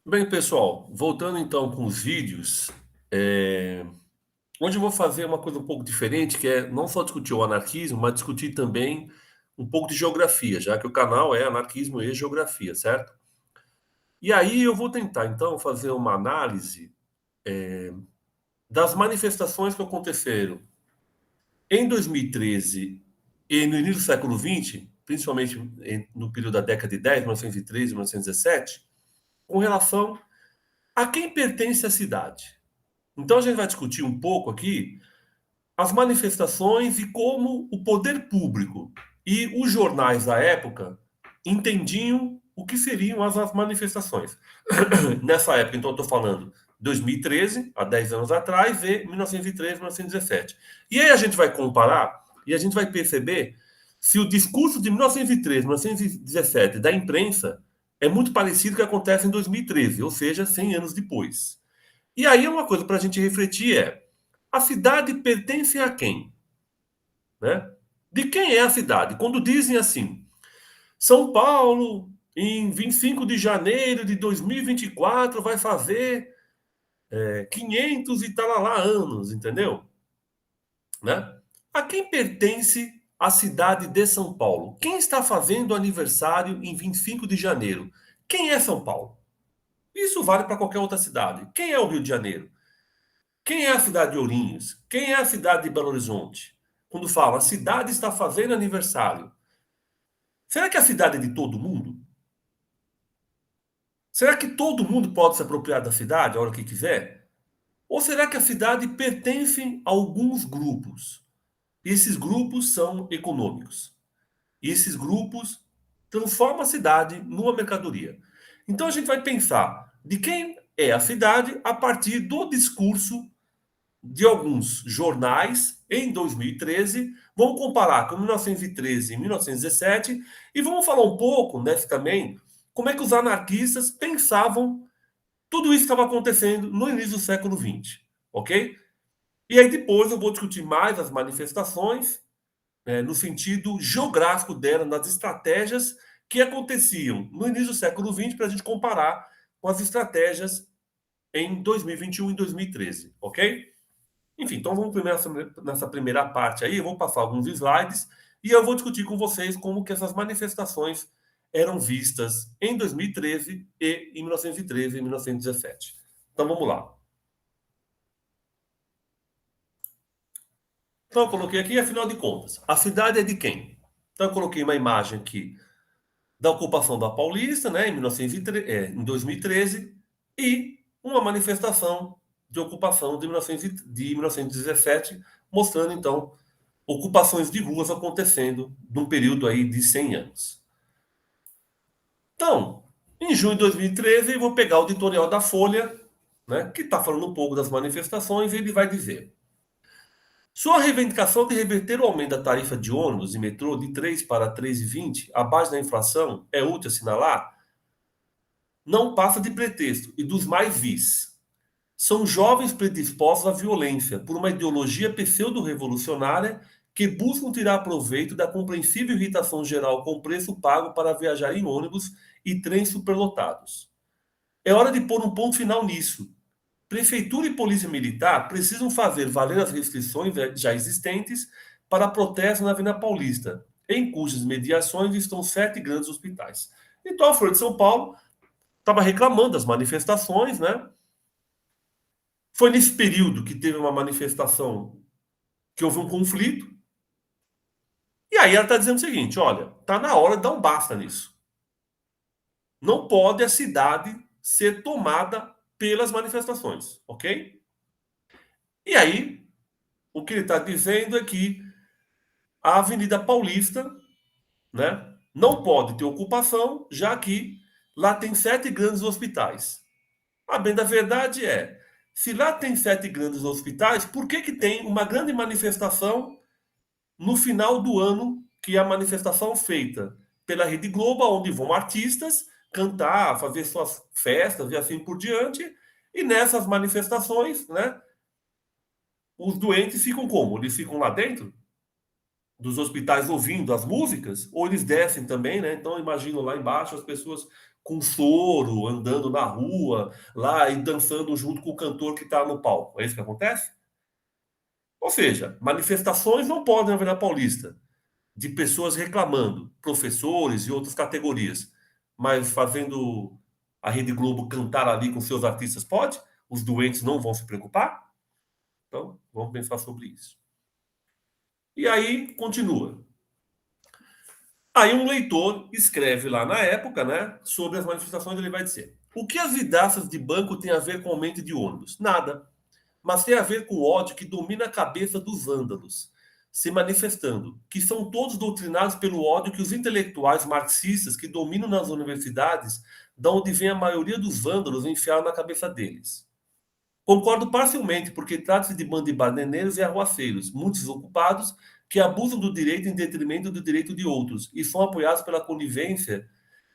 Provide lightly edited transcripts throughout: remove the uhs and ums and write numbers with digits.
Bem, pessoal, voltando então com os vídeos, hoje eu vou fazer uma coisa um pouco diferente, que é não só discutir o anarquismo, mas discutir também um pouco de geografia, já que o canal é anarquismo e geografia, certo? E aí eu vou tentar então fazer uma análise das manifestações que aconteceram em 2013 e no início do século XX, principalmente no período da década de 10, 1913, 1917, com relação a quem pertence a cidade. Então a gente vai discutir um pouco aqui as manifestações e como o poder público e os jornais da época entendiam o que seriam as manifestações. Nessa época, então, eu estou falando 2013, há 10 anos atrás, e 1913, 1917. E aí a gente vai comparar e a gente vai perceber se o discurso de 1913, 1917 da imprensa é muito parecido com o que acontece em 2013, ou seja, 100 anos depois. E aí uma coisa para a gente refletir é: a cidade pertence a quem? Né? De quem é a cidade? Quando dizem assim, São Paulo, em 25 de janeiro de 2024, vai fazer 500 e talalá anos, entendeu? Né? A quem pertence a cidade de São Paulo? Quem está fazendo aniversário em 25 de janeiro? Quem é São Paulo? Isso vale para qualquer outra cidade. Quem é o Rio de Janeiro? Quem é a cidade de Ourinhos? Quem é a cidade de Belo Horizonte? Quando fala, a cidade está fazendo aniversário. Será que a cidade é de todo mundo? Será que todo mundo pode se apropriar da cidade a hora que quiser? Ou será que a cidade pertence a alguns grupos? E esses grupos são econômicos. E esses grupos transformam a cidade numa mercadoria. Então a gente vai pensar de quem é a cidade a partir do discurso de alguns jornais em 2013, vamos comparar com 1913 e 1917 e vamos falar um pouco, né, também, como é que os anarquistas pensavam tudo isso que estava acontecendo no início do século XX, ok? E aí depois eu vou discutir mais as manifestações, no sentido geográfico dela, nas estratégias que aconteciam no início do século XX para a gente comparar com as estratégias em 2021 e 2013, ok? Enfim, então vamos primeiro nessa primeira parte aí, eu vou passar alguns slides e eu vou discutir com vocês como que essas manifestações eram vistas em 2013 e em 1913 e 1917. Então vamos lá. Então eu coloquei aqui, afinal de contas, a cidade é de quem? Então eu coloquei uma imagem aqui da ocupação da Paulista, né, em, 1913, em 2013, e uma manifestação de ocupação de 1917, mostrando então ocupações de ruas acontecendo num período aí de 100 anos. Então, em junho de 2013, eu vou pegar o editorial da Folha, né, que está falando um pouco das manifestações, e ele vai dizer: sua reivindicação de reverter o aumento da tarifa de ônibus e metrô de 3 para 3,20, abaixo da inflação, é útil assinalar, não passa de pretexto e dos mais vis. São jovens predispostos à violência por uma ideologia pseudo-revolucionária que buscam tirar proveito da compreensível irritação geral com o preço pago para viajar em ônibus e trens superlotados. É hora de pôr um ponto final nisso. Prefeitura e polícia militar precisam fazer valer as restrições já existentes para protesto na Avenida Paulista, em cujas mediações estão 7 grandes hospitais. Então a Folha de São Paulo estava reclamando das manifestações, né? Foi nesse período que teve uma manifestação que houve um conflito. E aí ela está dizendo o seguinte: olha, está na hora de dar um basta nisso. Não pode a cidade ser tomada pelas manifestações, ok? E aí, o que ele está dizendo é que a Avenida Paulista, né, não pode ter ocupação, já que lá tem 7 grandes hospitais. A bem da verdade é, se lá tem 7 grandes hospitais, por que tem uma grande manifestação no final do ano, que é a manifestação feita pela Rede Globo, onde vão artistas cantar, fazer suas festas e assim por diante. E nessas manifestações, né, os doentes ficam como? Eles ficam lá dentro dos hospitais ouvindo as músicas, ou eles descem também, né? Então, imagino lá embaixo as pessoas com soro, andando na rua, lá e dançando junto com o cantor que está no palco. É isso que acontece? Ou seja, manifestações não podem haver na Paulista, de pessoas reclamando, professores e outras categorias, mas fazendo a Rede Globo cantar ali com seus artistas pode? Os doentes não vão se preocupar? Então, vamos pensar sobre isso. E aí, continua. Aí um leitor escreve lá na época, né, sobre as manifestações, ele vai dizer: o que as vidraças de banco têm a ver com o aumento de ônibus? Nada. Mas tem a ver com o ódio que domina a cabeça dos vândalos, se manifestando, que são todos doutrinados pelo ódio que os intelectuais marxistas que dominam nas universidades, da onde vem a maioria dos vândalos, enfiaram na cabeça deles. Concordo parcialmente, porque trata-se de bando de bananeiros e arruaceiros, muitos desocupados, que abusam do direito em detrimento do direito de outros, e são apoiados pela conivência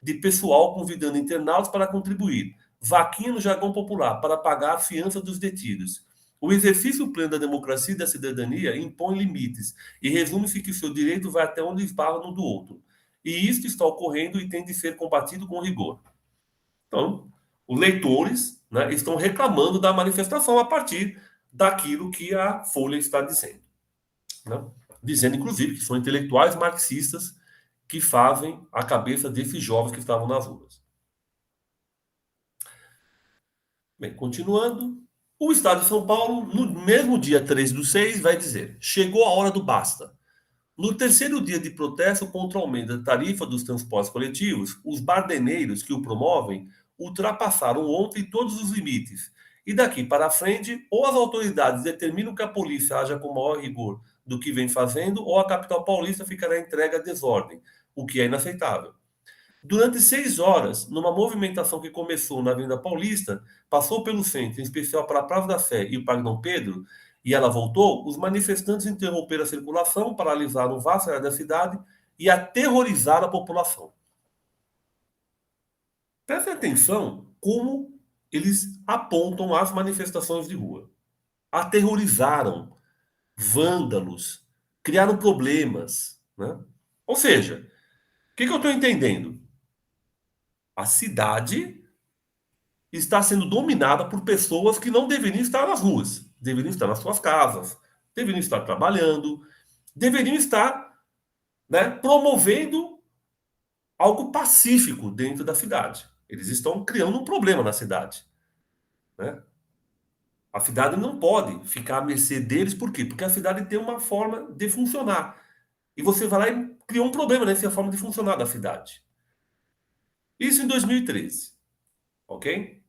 de pessoal convidando internautas para contribuir. Vaquinha no jargão popular, para pagar a fiança dos detidos. O exercício pleno da democracia e da cidadania impõe limites, e resume-se que o seu direito vai até onde esbarra no do outro. E isto está ocorrendo e tem de ser combatido com rigor. Então, os leitores, né, estão reclamando da manifestação a partir daquilo que a Folha está dizendo. Né? Dizendo, inclusive, que são intelectuais marxistas que fazem a cabeça desses jovens que estavam nas ruas. Bem, continuando, o Estado de São Paulo, no mesmo dia 13/6, vai dizer: chegou a hora do basta. No terceiro dia de protesto contra o aumento da tarifa dos transportes coletivos, os bardeneiros que o promovem ultrapassaram ontem todos os limites. E daqui para frente, ou as autoridades determinam que a polícia haja com maior rigor do que vem fazendo, ou a capital paulista ficará entregue à desordem, o que é inaceitável. Durante 6 horas, numa movimentação que começou na Avenida Paulista, passou pelo centro, em especial para a Praça da Sé e o Parque Dom Pedro, e ela voltou, os manifestantes interromperam a circulação, paralisaram vasta área da cidade e aterrorizaram a população. Prestem atenção como eles apontam as manifestações de rua. Aterrorizaram, vândalos, criaram problemas. Né? Ou seja, o que eu estou entendendo? A cidade está sendo dominada por pessoas que não deveriam estar nas ruas, deveriam estar nas suas casas, deveriam estar trabalhando, deveriam estar, né, promovendo algo pacífico dentro da cidade. Eles estão criando um problema na cidade. Né? A cidade não pode ficar à mercê deles, por quê? Porque a cidade tem uma forma de funcionar. E você vai lá e criou um problema nessa forma de funcionar da cidade. Isso em 2013, ok?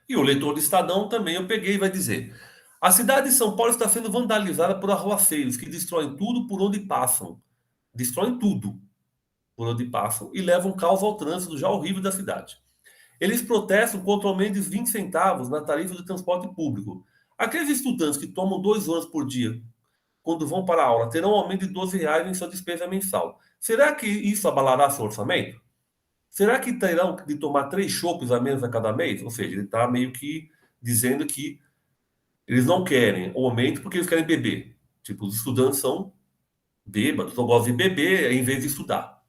E o leitor do Estadão também eu peguei e vai dizer: a cidade de São Paulo está sendo vandalizada por arruaceiros que destroem tudo por onde passam. Destroem tudo por onde passam e levam caos ao trânsito já horrível da cidade. Eles protestam contra o aumento de 20 centavos na tarifa do transporte público. Aqueles estudantes que tomam 2 ônibus por dia quando vão para a aula terão um aumento de R$ 12 em sua despesa mensal. Será que isso abalará seu orçamento? Será que terão de tomar 3 chopes a menos a cada mês? Ou seja, ele está meio que dizendo que eles não querem o aumento porque eles querem beber. Tipo, os estudantes são bêbados, só gostam de beber em vez de estudar.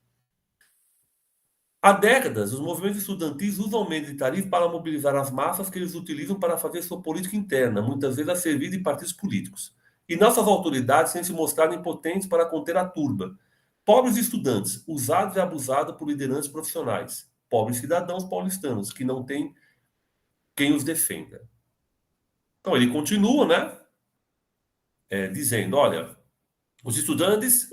Há décadas, os movimentos estudantis usam o aumento de tarifa para mobilizar as massas que eles utilizam para fazer sua política interna, muitas vezes a serviço de partidos políticos. E nossas autoridades têm se mostrado impotentes para conter a turba. Pobres estudantes, usados e abusados por lideranças profissionais. Pobres cidadãos paulistanos, que não têm quem os defenda. Então, ele continua, né? Dizendo: olha, os estudantes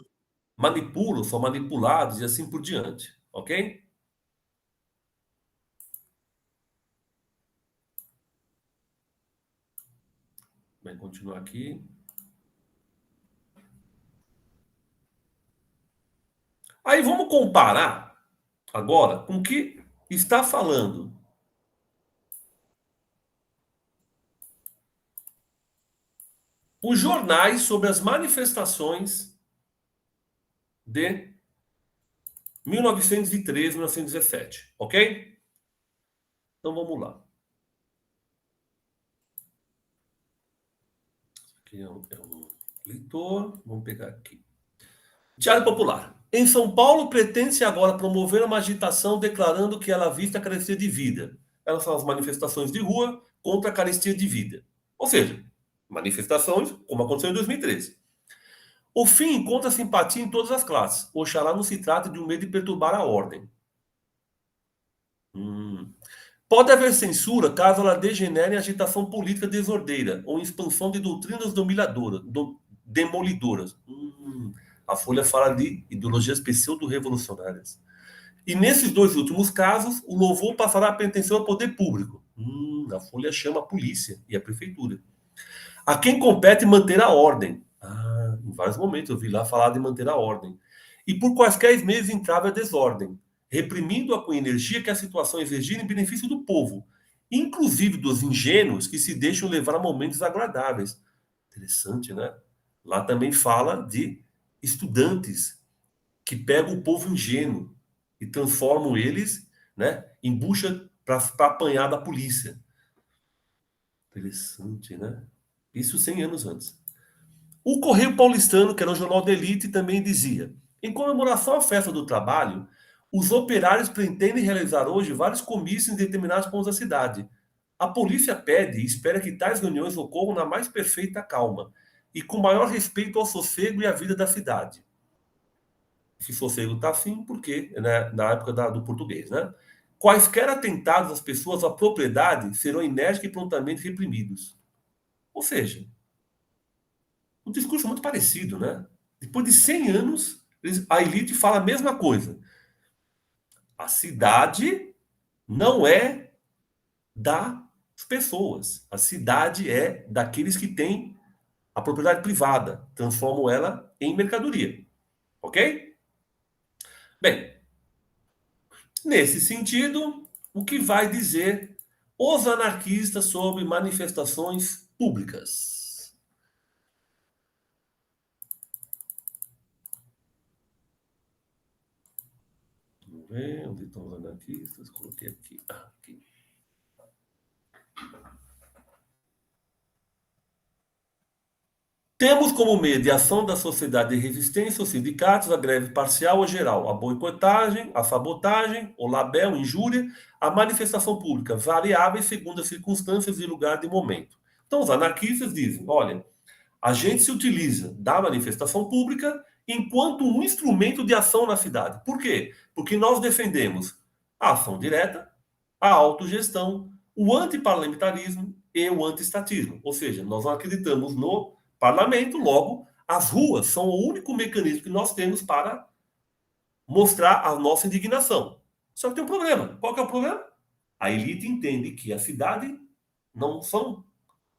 manipulam, são manipulados e assim por diante. Ok? Vai continuar aqui. Aí vamos comparar agora com o que está falando os jornais sobre as manifestações de 1913, 1917. Ok? Então vamos lá. Aqui é um leitor. Vamos pegar aqui. Diário Popular. Em São Paulo, pretende-se agora promover uma agitação declarando que ela vista a carestia de vida. Elas são as manifestações de rua contra a carestia de vida. Ou seja, manifestações como aconteceu em 2013. O fim encontra simpatia em todas as classes. Oxalá não se trate de um medo de perturbar a ordem. Pode haver censura caso ela degenere em agitação política desordeira ou em expansão de doutrinas demolidoras. A Folha fala de ideologias pseudo-revolucionárias. E nesses dois últimos casos, o louvor passará a pertencer ao poder público. A Folha chama a polícia e a prefeitura. A quem compete manter a ordem. Em vários momentos eu vi lá falar de manter a ordem. E por quaisquer meios entrave a desordem, reprimindo-a com energia que a situação exigir em benefício do povo, inclusive dos ingênuos que se deixam levar a momentos agradáveis. Interessante, né? Lá também fala de estudantes que pegam o povo ingênuo e transformam eles, né, em bucha para apanhar da polícia. Interessante, né? Isso 100 anos antes. O Correio Paulistano, que era um jornal de elite, também dizia: em comemoração à festa do trabalho, os operários pretendem realizar hoje vários comícios em determinados pontos da cidade. A polícia pede e espera que tais reuniões ocorram na mais perfeita calma e com maior respeito ao sossego e à vida da cidade. Se sossego está assim, porque né, na época do português, né? Quaisquer atentados às pessoas à propriedade serão enérgicos e prontamente reprimidos. Ou seja, um discurso muito parecido, né? Depois de 100 anos, a elite fala a mesma coisa. A cidade não é das pessoas. A cidade é daqueles que têm a propriedade privada. Transformam ela em mercadoria. Ok? Bem, nesse sentido, o que vai dizer os anarquistas sobre manifestações públicas? Vamos ver onde estão os anarquistas. Coloquei aqui. Aqui. Temos como meio de ação da sociedade de resistência os sindicatos, a greve parcial ou geral, a boicotagem, a sabotagem, o labéu, injúria, a manifestação pública, variáveis segundo as circunstâncias e lugar de momento. Então, os anarquistas dizem: olha, a gente se utiliza da manifestação pública enquanto um instrumento de ação na cidade. Por quê? Porque nós defendemos a ação direta, a autogestão, o antiparlamentarismo e o antiestatismo. Ou seja, nós não acreditamos no parlamento, logo, as ruas são o único mecanismo que nós temos para mostrar a nossa indignação. Só que tem um problema. Qual que é o problema? A elite entende que a cidade não são.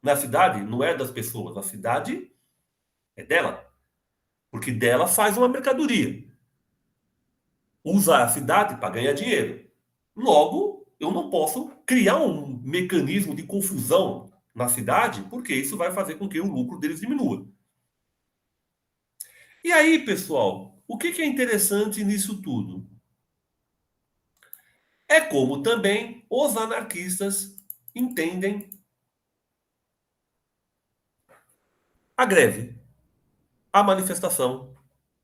Na cidade não é das pessoas, a cidade é dela. Porque dela faz uma mercadoria. Usa a cidade para ganhar dinheiro. Logo, eu não posso criar um mecanismo de confusão na cidade, porque isso vai fazer com que o lucro deles diminua. E aí, pessoal, o que é interessante nisso tudo? É como também os anarquistas entendem a greve, a manifestação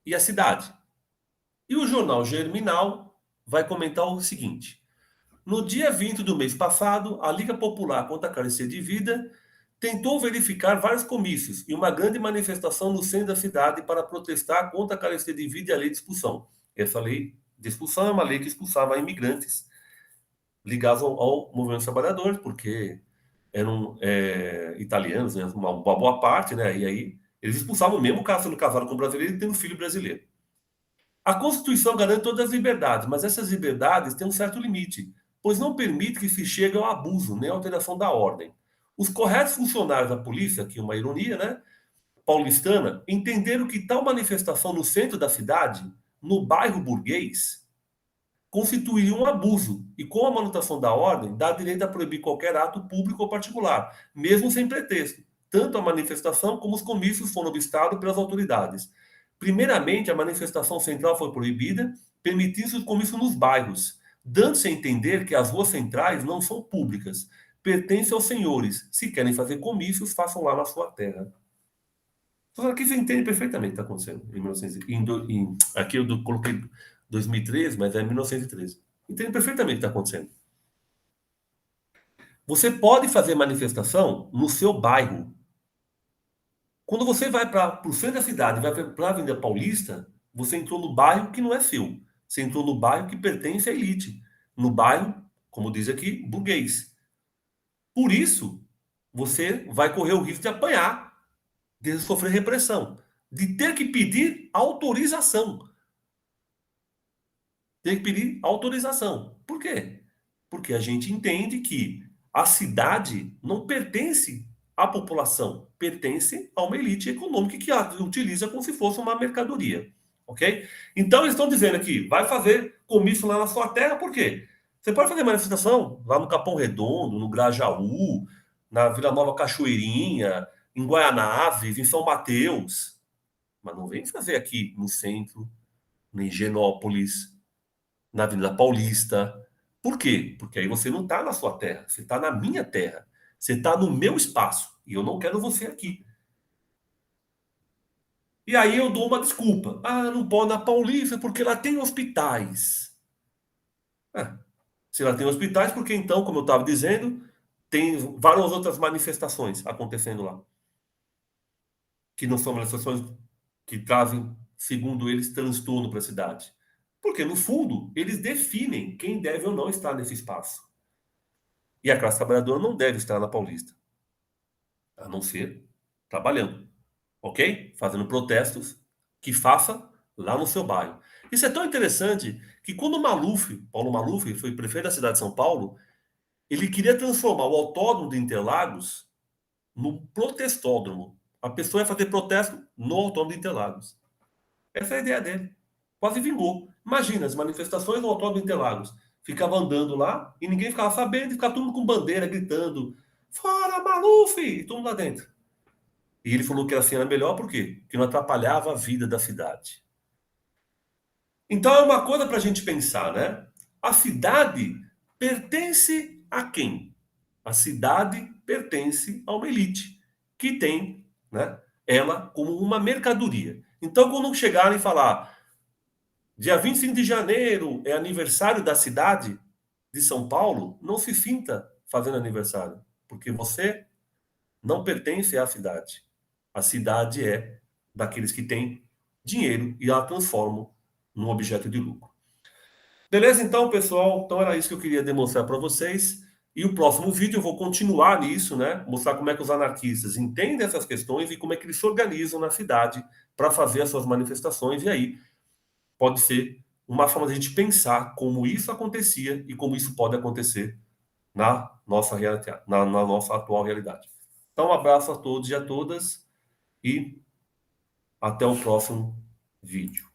e a cidade. E o jornal Germinal vai comentar o seguinte: no dia 20 do mês passado, a Liga Popular contra a Carecia de Vida tentou verificar vários comícios e uma grande manifestação no centro da cidade para protestar contra a carecia de vida e a lei de expulsão. Essa lei de expulsão é uma lei que expulsava imigrantes ligados ao movimento dos trabalhadores, porque eram italianos, né, uma boa parte, né, e aí eles expulsavam mesmo o cara sendo casado com brasileiro e tendo filho brasileiro. A Constituição garante todas as liberdades, mas essas liberdades têm um certo limite, pois não permite que se chegue ao abuso nem à alteração da ordem. Os corretos funcionários da polícia, que é uma ironia, né, paulistana, entenderam que tal manifestação no centro da cidade, no bairro burguês, constituiria um abuso e, com a manutenção da ordem, dá direito a proibir qualquer ato público ou particular, mesmo sem pretexto. Tanto a manifestação como os comícios foram obstados pelas autoridades. Primeiramente, a manifestação central foi proibida, permitindo-se o comício nos bairros, dando-se a entender que as ruas centrais não são públicas, pertencem aos senhores. Se querem fazer comícios, façam lá na sua terra. Só que você entende perfeitamente o que está acontecendo em 1900, aqui eu coloquei 2013, mas é 1913. Entende perfeitamente o que está acontecendo. Você pode fazer manifestação no seu bairro. Quando você vai para o centro da cidade, vai para a Avenida Paulista, você entrou no bairro que não é seu. Você entrou no bairro que pertence à elite. No bairro, como diz aqui, burguês. Por isso, você vai correr o risco de apanhar, de sofrer repressão, de ter que pedir autorização. Ter que pedir autorização. Por quê? Porque a gente entende que a cidade não pertence à população, pertence a uma elite econômica que a utiliza como se fosse uma mercadoria. Ok? Então eles estão dizendo aqui, vai fazer comício lá na sua terra, por quê? Você pode fazer manifestação lá no Capão Redondo, no Grajaú, na Vila Nova Cachoeirinha, em Guaianazes, em São Mateus, mas não vem fazer aqui no centro, em Higienópolis, na Avenida Paulista. Por quê? Porque aí você não está na sua terra, você está na minha terra. Você está no meu espaço. E eu não quero você aqui. E aí eu dou uma desculpa. Ah, não pode na Paulista porque lá tem hospitais. Ah, se lá tem hospitais, porque então, como eu estava dizendo, tem várias outras manifestações acontecendo lá. Que não são manifestações que trazem, segundo eles, transtorno para a cidade. Porque, no fundo, eles definem quem deve ou não estar nesse espaço. E a classe trabalhadora não deve estar na Paulista, a não ser trabalhando, ok? Fazendo protestos que faça lá no seu bairro. Isso é tão interessante que quando o Maluf, Paulo Maluf, foi prefeito da cidade de São Paulo, ele queria transformar o autódromo de Interlagos no protestódromo. A pessoa ia fazer protesto no autódromo de Interlagos. Essa é a ideia dele. Quase vingou. Imagina as manifestações no autódromo de Interlagos. Ficava andando lá e ninguém ficava sabendo, e ficava todo mundo com bandeira gritando: Fora Maluf! E todo mundo lá dentro. E ele falou que assim era melhor, por quê? Porque não atrapalhava a vida da cidade. Então é uma coisa para a gente pensar, né? A cidade pertence a quem? A cidade pertence a uma elite que tem, né, ela como uma mercadoria. Então, quando chegarem e falar dia 25 de janeiro é aniversário da cidade de São Paulo, não se sinta fazendo aniversário, porque você não pertence à cidade. A cidade é daqueles que têm dinheiro e a transformam num objeto de lucro. Beleza, então, pessoal? Então era isso que eu queria demonstrar para vocês. E o próximo vídeo eu vou continuar nisso, né? Mostrar como é que os anarquistas entendem essas questões e como é que eles se organizam na cidade para fazer as suas manifestações. E aí pode ser uma forma de a gente pensar como isso acontecia e como isso pode acontecer na nossa realidade, na nossa atual realidade. Então, um abraço a todos e a todas e até o próximo vídeo.